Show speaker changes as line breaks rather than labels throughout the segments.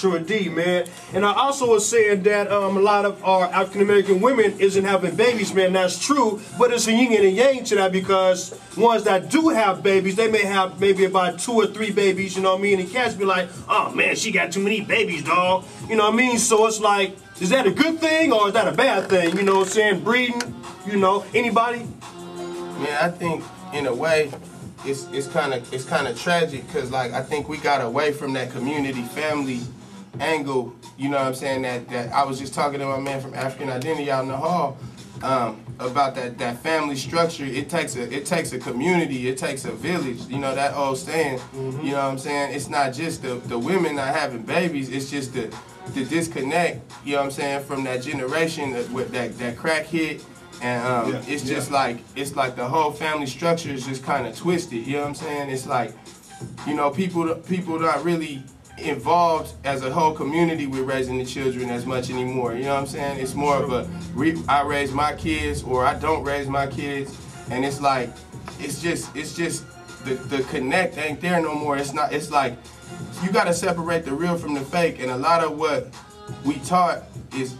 True indeed, man. And I also was saying that a lot of our African American women isn't having babies, man. That's true, but it's a yin and a yang to that, because ones that do have babies, they may have maybe about 2 or 3 babies, you know what I mean? And cats be like, oh man, she got too many babies, dog. You know what I mean? So it's like, is that a good thing or is that a bad thing? You know what I'm saying? Breeding, you know, anybody?
Man, I think in a way, it's kind of tragic, because like I think we got away from that community family angle. You know what I'm saying? That I was just talking to my man from African Identity out in the hall about that family structure. It takes a community. It takes a village. You know that old saying. You know what I'm saying? It's not just the women not having babies. It's just the disconnect. You know what I'm saying, from that generation with that crack hit. And it's just like, it's like the whole family structure is just kind of twisted. You know what I'm saying? It's like, you know, people not really involved as a whole community with raising the children as much anymore. You know what I'm saying? It's more of a I raise my kids or I don't raise my kids, and it's like it's just the connect ain't there no more. It's not. It's like you got to separate the real from the fake, and a lot of what we taught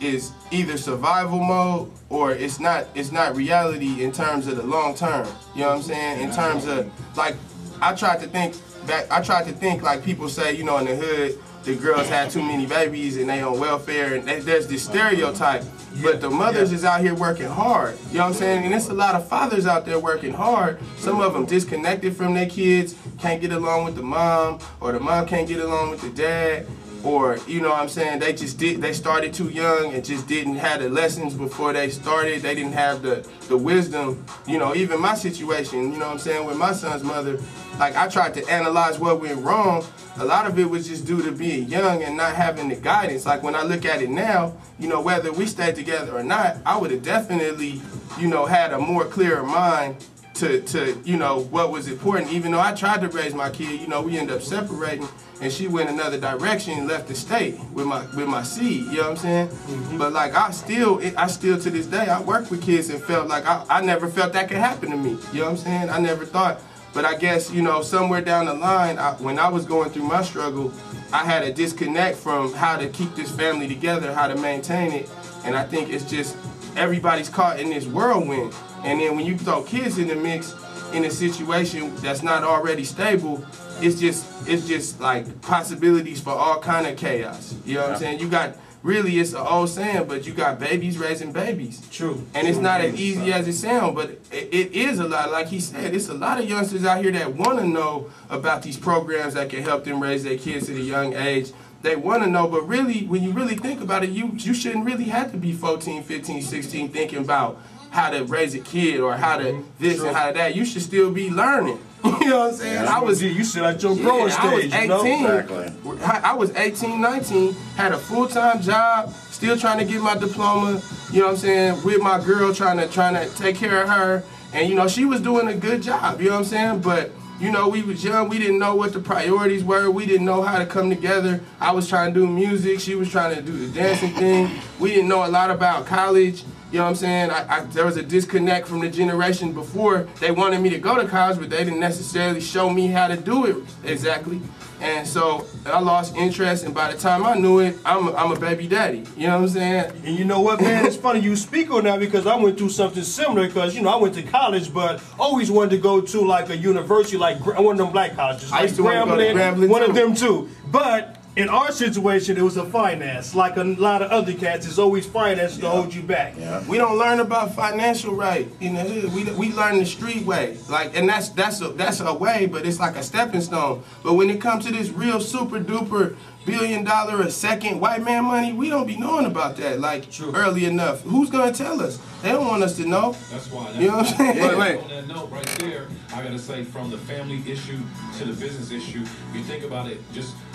is either survival mode or it's not reality in terms of the long term. You know what I'm saying? In terms of, like, I tried to think like people say, you know, in the hood, the girls had too many babies and they on welfare, and there's this stereotype. But the mothers is out here working hard. You know what I'm saying? And there's a lot of fathers out there working hard. Some of them disconnected from their kids, can't get along with the mom, or the mom can't get along with the dad. Or, you know what I'm saying, they started too young and just didn't have the lessons before they started. They didn't have the wisdom. You know, even my situation, you know what I'm saying, with my son's mother, like I tried to analyze what went wrong. A lot of it was just due to being young and not having the guidance. Like when I look at it now, you know, whether we stayed together or not, I would have definitely, you know, had a more clearer mind to you know, what was important. Even though I tried to raise my kid, you know, we ended up separating, and she went another direction and left the state with my seed. You know what I'm saying? But like I still to this day, I work with kids and felt like I never felt that could happen to me. You know what I'm saying? I never thought. But I guess, you know, somewhere down the line, when I was going through my struggle, I had a disconnect from how to keep this family together, how to maintain it. And I think it's just everybody's caught in this whirlwind. And then when you throw kids in the mix in a situation that's not already stable, it's just like possibilities for all kind of chaos. You know what I'm saying? You got, really, it's an old saying, but you got babies raising babies. True. And it's not as easy as it sounds, but it is a lot. Like he said, it's a lot of youngsters out here that want to know about these programs that can help them raise their kids at a young age. They want to know, but really, when you really think about it, you shouldn't really have to be 14, 15, 16 thinking about how to raise a kid or how to this and how to that. You should still be learning. You know what I'm saying?
Yeah, you still at your growing stage.
I was 18.
You know?
Exactly. I was 18, 19, had a full-time job, still trying to get my diploma, you know what I'm saying, with my girl, trying to take care of her. And, you know, she was doing a good job, you know what I'm saying? But, you know, we was young, we didn't know what the priorities were, we didn't know how to come together. I was trying to do music, she was trying to do the dancing thing. We didn't know a lot about college. You know what I'm saying? There was a disconnect from the generation before. They wanted me to go to college, but they didn't necessarily show me how to do it exactly. And so I lost interest, and by the time I knew it, I'm a baby daddy. You know what I'm saying?
And you know what, man? It's funny you speak on that, because I went through something similar. Because, you know, I went to college, but always wanted to go to like a university, like one of them black colleges.
I used to want to go to Grambling,
one of them too. But in our situation, it was a finance. Like a lot of other cats, it's always finance to hold you back.
Yeah. We don't learn about financial right in the hood. We learn the street way. Like, and that's a way, but it's like a stepping stone. But when it comes to this real super duper $1 billion a second white man money, we don't be knowing about that like early enough. Who's gonna tell us? They don't want us to know.
That's why.
You know what I'm saying?
On that note right there, I gotta say, from the family issue to the business issue, you think about it.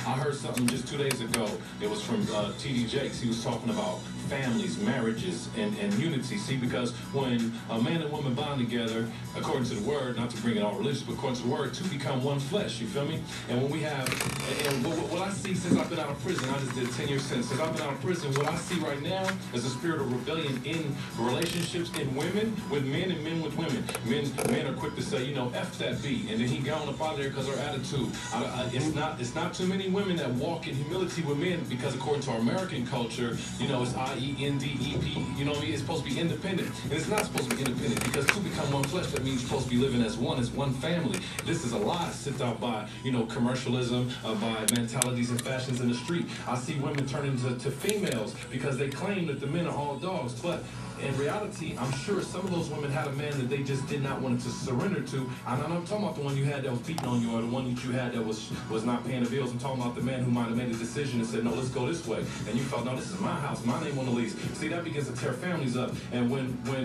I heard something just 2 days ago. It was from T.D. Jakes. He was talking about families, marriages, and unity. See, because when a man and woman bond together, according to the word, not to bring it all religious, but according to the word, two become one flesh. You feel me? And when we have, and what I see since I've been out of prison, I just did a 10-year sentence. Since I've been out of prison, what I see right now is a spirit of rebellion in relationships in women with men and men with women. Men are quick to say, you know, F that B, and then he gone up out of there because her attitude. It's not too many women that walk walk in humility with men because according to our American culture, you know, it's I-E-N-D-E-P, you know what I mean? It's supposed to be independent. And it's not supposed to be independent because two become one flesh. That means you're supposed to be living as one family. This is a lie sent out by, you know, commercialism, by mentalities and fashions in the street. I see women turn into females because they claim that the men are all dogs, but in reality, I'm sure some of those women had a man that they just did not want to surrender to. And I'm talking about the one you had that was beating on you, or the one that you had that was not paying the bills. I'm talking about the man who might have made a decision and said, no, let's go this way. And you felt, no, this is my house, my name on the lease. See, that begins to tear families up. And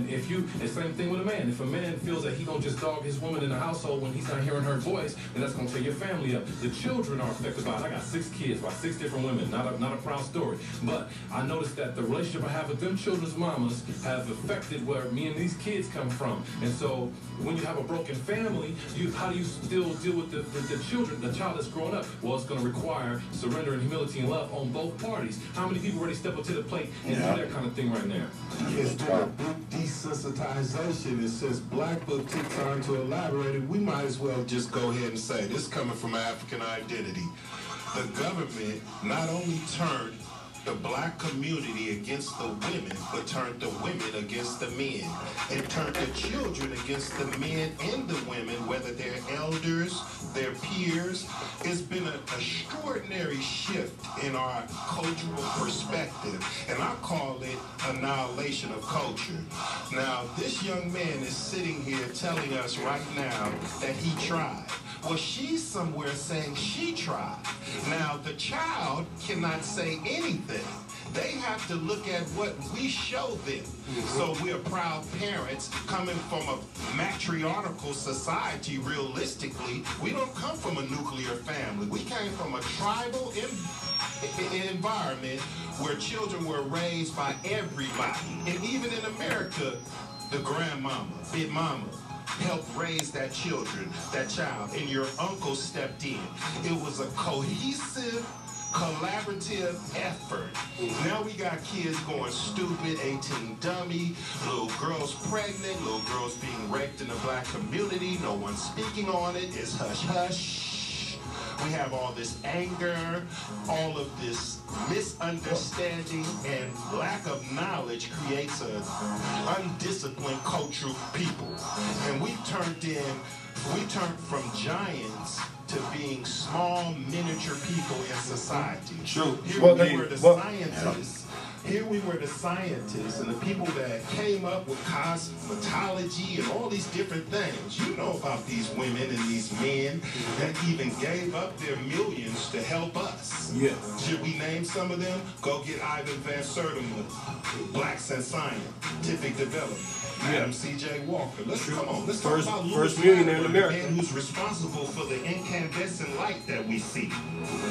if you, the same thing with a man. If a man feels that he don't just dog his woman in the household when he's not hearing her voice, then that's going to tear your family up. The children are affected by it. I got 6 kids by 6 different women. Not a proud story. But I noticed that the relationship I have with them children's mamas have affected where me and these kids come from. And so when you have a broken family, how do you still deal with the children, the child that's growing up? Well, it's going to require surrender and humility and love on both parties. How many people already step up to the plate and do that kind of thing right now?
It's book desensitization. It says Blackbook took time to elaborate it. We might as well just go ahead and say this coming from African identity. The government not only turned the black community against the women, but turned the women against the men, and turned the children against the men and the women, whether they're elders, their peers. It's been an extraordinary shift in our cultural perspective, and I call it annihilation of culture. Now, this young man is sitting here telling us right now that he tried. Well, she's somewhere saying she tried. Now, the child cannot say anything. They have to look at what we show them. So we're proud parents coming from a matriarchal society. Realistically, we don't come from a nuclear family. We came from a tribal environment where children were raised by everybody. And even in America, the grandmama, big mama, helped raise that child, and your uncle stepped in. It was a cohesive, collaborative effort. Now we got kids going stupid, 18 dummy, little girls pregnant, little girls being raped in the black community. No one's speaking on it. It's hush hush. We have all this anger, all of this misunderstanding, and lack of knowledge creates an undisciplined cultural people. And we turned from giants to being small, miniature people in society.
True.
Here we were the scientists and the people that came up with cosmetology and all these different things. You know about these women and these men that even gave up their millions to help us.
Yeah.
Should we name some of them? Go get Ivan Van Sertima, Blacks and Scientific Development. Adam C.J. Walker. Let's talk about
first millionaire in America,
the man who's responsible for the incandescent light that we see.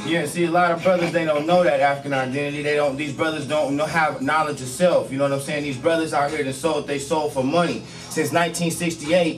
Yeah, see, a lot of brothers, they don't know that African identity. These brothers don't have knowledge of self. You know what I'm saying? These brothers out here that sold their soul for money. Since 1968,